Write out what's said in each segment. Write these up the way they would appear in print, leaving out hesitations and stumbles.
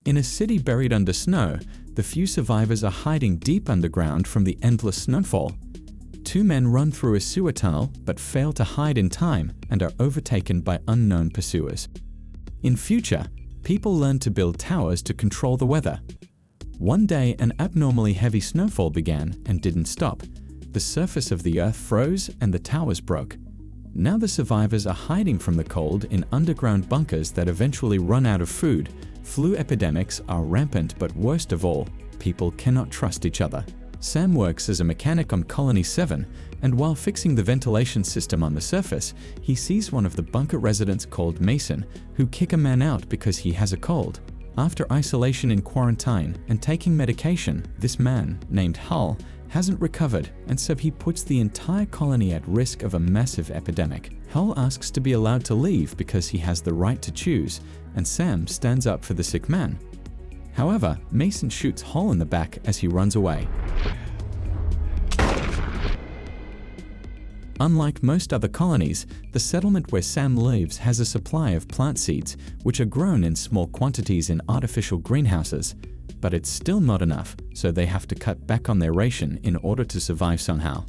In a city buried under snow, the few survivors are hiding deep underground from the endless snowfall. Two men run through a sewer tunnel but fail to hide in time and are overtaken by unknown pursuers. In future, people learn to build towers to control the weather. One day, an abnormally heavy snowfall began and didn't stop. The surface of the earth froze and the towers broke. Now the survivors are hiding from the cold in underground bunkers that eventually run out of food. Flu epidemics are rampant, but worst of all, people cannot trust each other. Sam works as a mechanic on Colony 7, and while fixing the ventilation system on the surface, he sees one of the bunker residents called Mason, who kick a man out because he has a cold. After isolation in quarantine and taking medication, this man, named Hull, hasn't recovered, and so he puts the entire colony at risk of a massive epidemic. Hull asks to be allowed to leave because he has the right to choose, and Sam stands up for the sick man. However, Mason shoots Hull in the back as he runs away. Unlike most other colonies, the settlement where Sam lives has a supply of plant seeds, which are grown in small quantities in artificial greenhouses. But it's still not enough, so they have to cut back on their ration in order to survive somehow.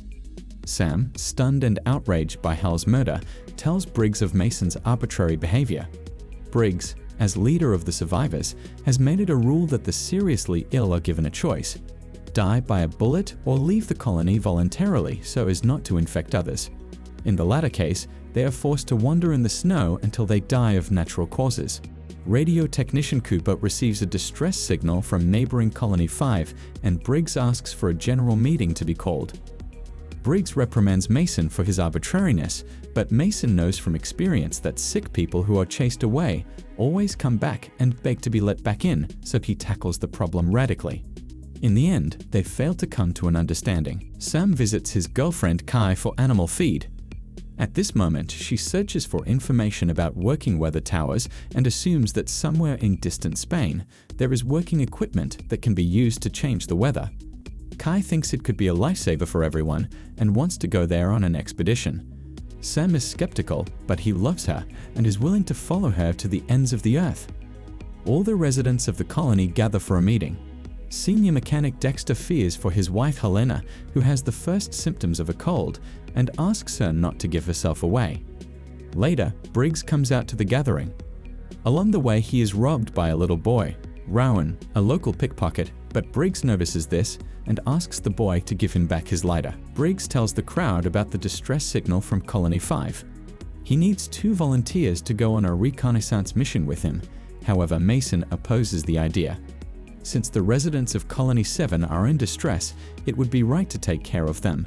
Sam, stunned and outraged by Hull's murder, tells Briggs of Mason's arbitrary behavior. Briggs, as leader of the survivors, has made it a rule that the seriously ill are given a choice: die by a bullet or leave the colony voluntarily so as not to infect others. In the latter case, they are forced to wander in the snow until they die of natural causes. Radio technician Cooper receives a distress signal from neighboring Colony 5, and Briggs asks for a general meeting to be called. Briggs reprimands Mason for his arbitrariness, but Mason knows from experience that sick people who are chased away always come back and beg to be let back in, so he tackles the problem radically. In the end, they fail to come to an understanding. Sam visits his girlfriend Kai for animal feed. At this moment, she searches for information about working weather towers and assumes that somewhere in distant Spain, there is working equipment that can be used to change the weather. Kai thinks it could be a lifesaver for everyone and wants to go there on an expedition. Sam is skeptical, but he loves her and is willing to follow her to the ends of the earth. All the residents of the colony gather for a meeting. Senior mechanic Dexter fears for his wife Helena, who has the first symptoms of a cold, and asks her not to give herself away. Later, Briggs comes out to the gathering. Along the way, he is robbed by a little boy, Rowan, a local pickpocket, but Briggs notices this and asks the boy to give him back his lighter. Briggs tells the crowd about the distress signal from Colony 5. He needs 2 volunteers to go on a reconnaissance mission with him. However, Mason opposes the idea. Since the residents of Colony 7 are in distress, it would be right to take care of them.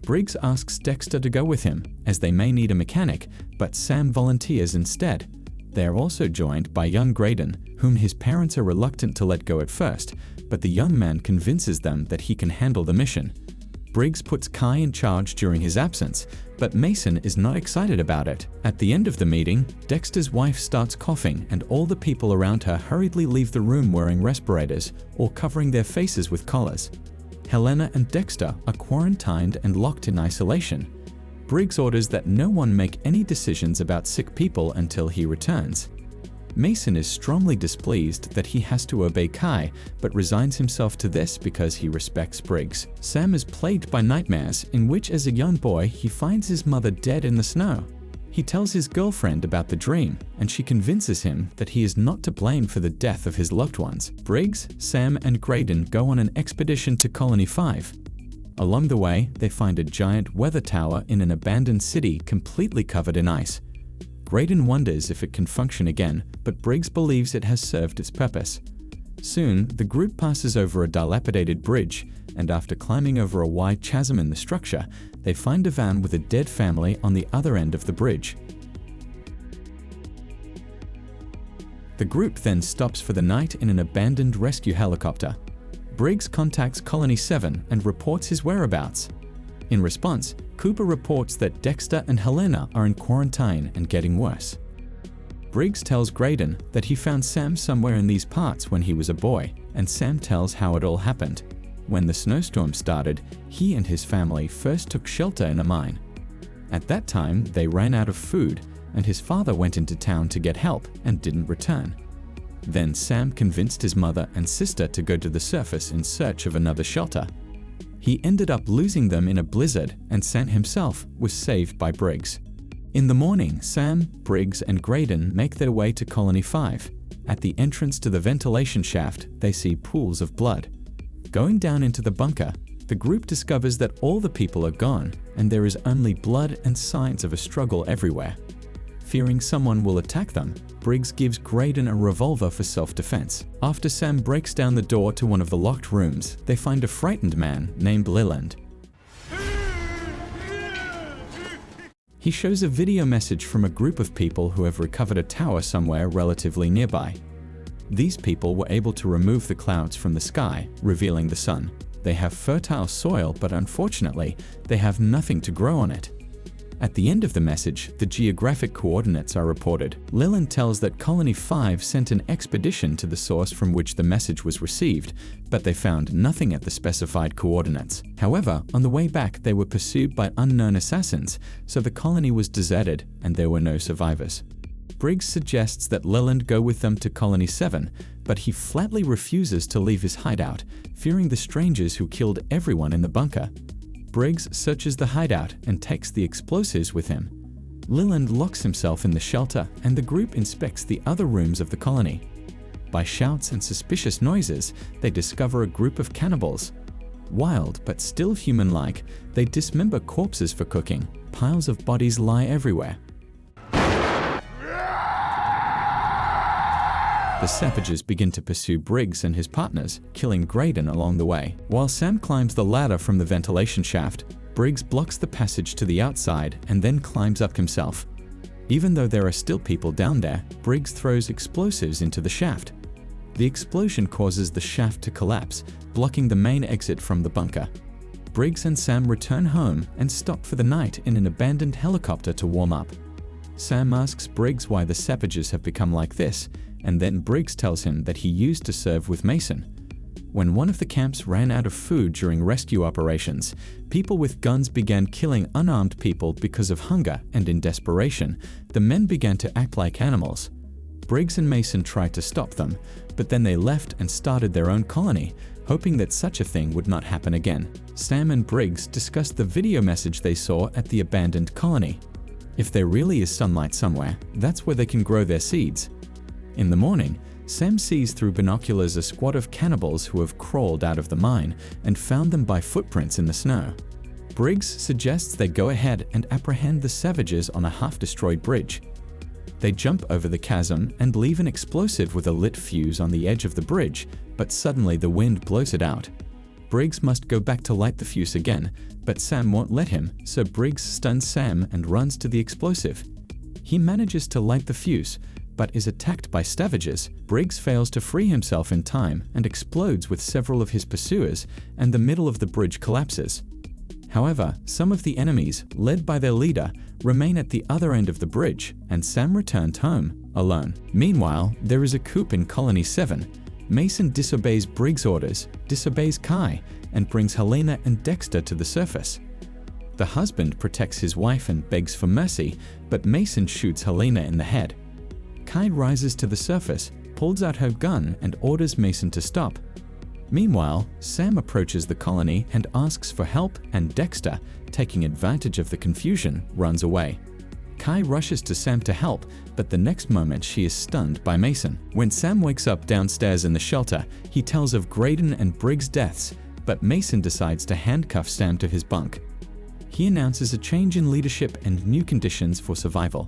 Briggs asks Dexter to go with him, as they may need a mechanic, but Sam volunteers instead. They are also joined by young Graydon, whom his parents are reluctant to let go at first, but the young man convinces them that he can handle the mission. Briggs puts Kai in charge during his absence, but Mason is not excited about it. At the end of the meeting, Dexter's wife starts coughing and all the people around her hurriedly leave the room wearing respirators or covering their faces with collars. Helena and Dexter are quarantined and locked in isolation. Briggs orders that no one make any decisions about sick people until he returns. Mason is strongly displeased that he has to obey Kai, but resigns himself to this because he respects Briggs. Sam is plagued by nightmares in which, as a young boy, he finds his mother dead in the snow. He tells his girlfriend about the dream, and she convinces him that he is not to blame for the death of his loved ones. Briggs, Sam, and Graydon go on an expedition to Colony 5. Along the way, they find a giant weather tower in an abandoned city completely covered in ice. Graydon wonders if it can function again, but Briggs believes it has served its purpose. Soon, the group passes over a dilapidated bridge, and after climbing over a wide chasm in the structure, they find a van with a dead family on the other end of the bridge. The group then stops for the night in an abandoned rescue helicopter. Briggs contacts Colony 7 and reports his whereabouts. In response, Cooper reports that Dexter and Helena are in quarantine and getting worse. Briggs tells Graydon that he found Sam somewhere in these parts when he was a boy, and Sam tells how it all happened. When the snowstorm started, he and his family first took shelter in a mine. At that time, they ran out of food, and his father went into town to get help and didn't return. Then Sam convinced his mother and sister to go to the surface in search of another shelter. He ended up losing them in a blizzard, and Sam himself was saved by Briggs. In the morning, Sam, Briggs, and Graydon make their way to Colony 5. At the entrance to the ventilation shaft, they see pools of blood. Going down into the bunker, the group discovers that all the people are gone, and there is only blood and signs of a struggle everywhere. Fearing someone will attack them, Briggs gives Graydon a revolver for self-defense. After Sam breaks down the door to one of the locked rooms, they find a frightened man named Leland. He shows a video message from a group of people who have recovered a tower somewhere relatively nearby. These people were able to remove the clouds from the sky, revealing the sun. They have fertile soil, but unfortunately, they have nothing to grow on it. At the end of the message, the geographic coordinates are reported. Leland tells that Colony 5 sent an expedition to the source from which the message was received, but they found nothing at the specified coordinates. However, on the way back, they were pursued by unknown assassins, so the colony was deserted and there were no survivors. Briggs suggests that Leland go with them to Colony 7, but he flatly refuses to leave his hideout, fearing the strangers who killed everyone in the bunker. Briggs searches the hideout and takes the explosives with him. Leland locks himself in the shelter, and the group inspects the other rooms of the colony. By shouts and suspicious noises, they discover a group of cannibals. Wild but still human-like, they dismember corpses for cooking. Piles of bodies lie everywhere. The savages begin to pursue Briggs and his partners, killing Graydon along the way. While Sam climbs the ladder from the ventilation shaft, Briggs blocks the passage to the outside and then climbs up himself. Even though there are still people down there, Briggs throws explosives into the shaft. The explosion causes the shaft to collapse, blocking the main exit from the bunker. Briggs and Sam return home and stop for the night in an abandoned helicopter to warm up. Sam asks Briggs why the savages have become like this, and then Briggs tells him that he used to serve with Mason. When one of the camps ran out of food during rescue operations, people with guns began killing unarmed people because of hunger, and in desperation, the men began to act like animals. Briggs and Mason tried to stop them, but then they left and started their own colony, hoping that such a thing would not happen again. Sam and Briggs discussed the video message they saw at the abandoned colony. If there really is sunlight somewhere, that's where they can grow their seeds. In the morning, Sam sees through binoculars a squad of cannibals who have crawled out of the mine and found them by footprints in the snow. Briggs suggests they go ahead and apprehend the savages on a half-destroyed bridge. They jump over the chasm and leave an explosive with a lit fuse on the edge of the bridge, but suddenly the wind blows it out. Briggs must go back to light the fuse again, but Sam won't let him, so Briggs stuns Sam and runs to the explosive. He manages to light the fuse, but is attacked by savages. Briggs fails to free himself in time and explodes with several of his pursuers, and the middle of the bridge collapses. However, some of the enemies, led by their leader, remain at the other end of the bridge, and Sam returned home, alone. Meanwhile, there is a coup in Colony 7. Mason disobeys Briggs' orders, disobeys Kai, and brings Helena and Dexter to the surface. The husband protects his wife and begs for mercy, but Mason shoots Helena in the head. Kai rises to the surface, pulls out her gun, and orders Mason to stop. Meanwhile, Sam approaches the colony and asks for help, and Dexter, taking advantage of the confusion, runs away. Kai rushes to Sam to help, but the next moment she is stunned by Mason. When Sam wakes up downstairs in the shelter, he tells of Graydon and Briggs' deaths, but Mason decides to handcuff Sam to his bunk. He announces a change in leadership and new conditions for survival.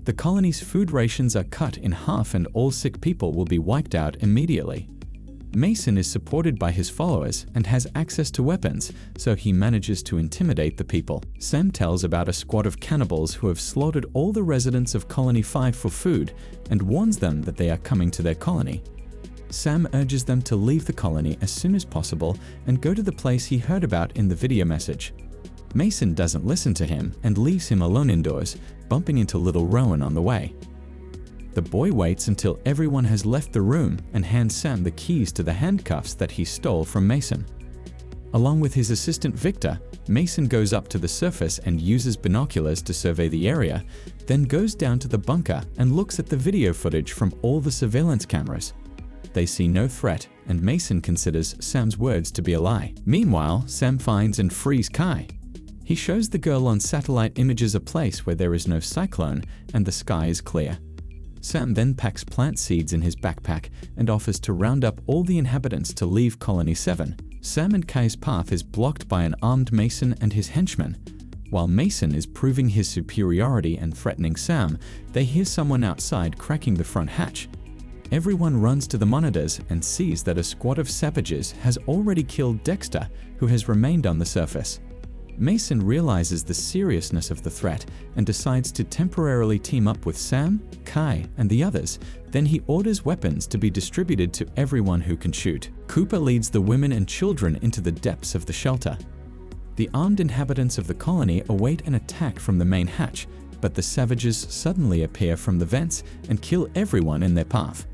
The colony's food rations are cut in half and all sick people will be wiped out immediately. Mason is supported by his followers and has access to weapons, so he manages to intimidate the people. Sam tells about a squad of cannibals who have slaughtered all the residents of Colony 5 for food and warns them that they are coming to their colony. Sam urges them to leave the colony as soon as possible and go to the place he heard about in the video message. Mason doesn't listen to him and leaves him alone indoors, bumping into little Rowan on the way. The boy waits until everyone has left the room and hands Sam the keys to the handcuffs that he stole from Mason. Along with his assistant Victor, Mason goes up to the surface and uses binoculars to survey the area, then goes down to the bunker and looks at the video footage from all the surveillance cameras. They see no threat, and Mason considers Sam's words to be a lie. Meanwhile, Sam finds and frees Kai. He shows the girl on satellite images a place where there is no cyclone and the sky is clear. Sam then packs plant seeds in his backpack and offers to round up all the inhabitants to leave Colony 7. Sam and Kai's path is blocked by an armed Mason and his henchmen. While Mason is proving his superiority and threatening Sam, they hear someone outside cracking the front hatch. Everyone runs to the monitors and sees that a squad of savages has already killed Dexter, who has remained on the surface. Mason realizes the seriousness of the threat and decides to temporarily team up with Sam, Kai, and the others. Then he orders weapons to be distributed to everyone who can shoot. Cooper leads the women and children into the depths of the shelter. The armed inhabitants of the colony await an attack from the main hatch, but the savages suddenly appear from the vents and kill everyone in their path.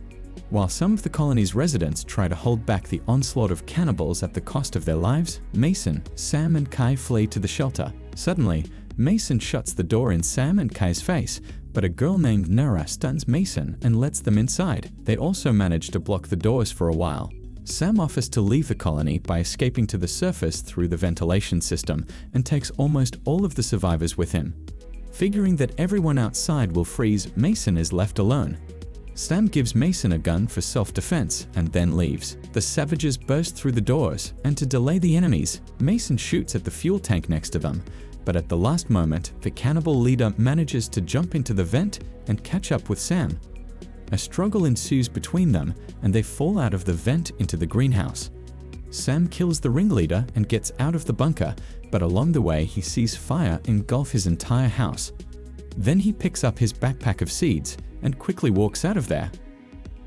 While some of the colony's residents try to hold back the onslaught of cannibals at the cost of their lives, Mason, Sam, and Kai flee to the shelter. Suddenly, Mason shuts the door in Sam and Kai's face, but a girl named Nara stuns Mason and lets them inside. They also manage to block the doors for a while. Sam offers to leave the colony by escaping to the surface through the ventilation system and takes almost all of the survivors with him. Figuring that everyone outside will freeze, Mason is left alone. Sam gives Mason a gun for self-defense and then leaves. The savages burst through the doors, and to delay the enemies, Mason shoots at the fuel tank next to them. But at the last moment, the cannibal leader manages to jump into the vent and catch up with Sam. A struggle ensues between them, and they fall out of the vent into the greenhouse. Sam kills the ringleader and gets out of the bunker, but along the way he sees fire engulf his entire house. Then he picks up his backpack of seeds and quickly walks out of there.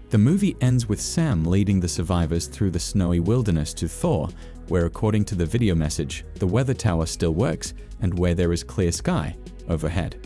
The movie ends with Sam leading the survivors through the snowy wilderness to Thor, where according to the video message, the weather tower still works and where there is clear sky overhead.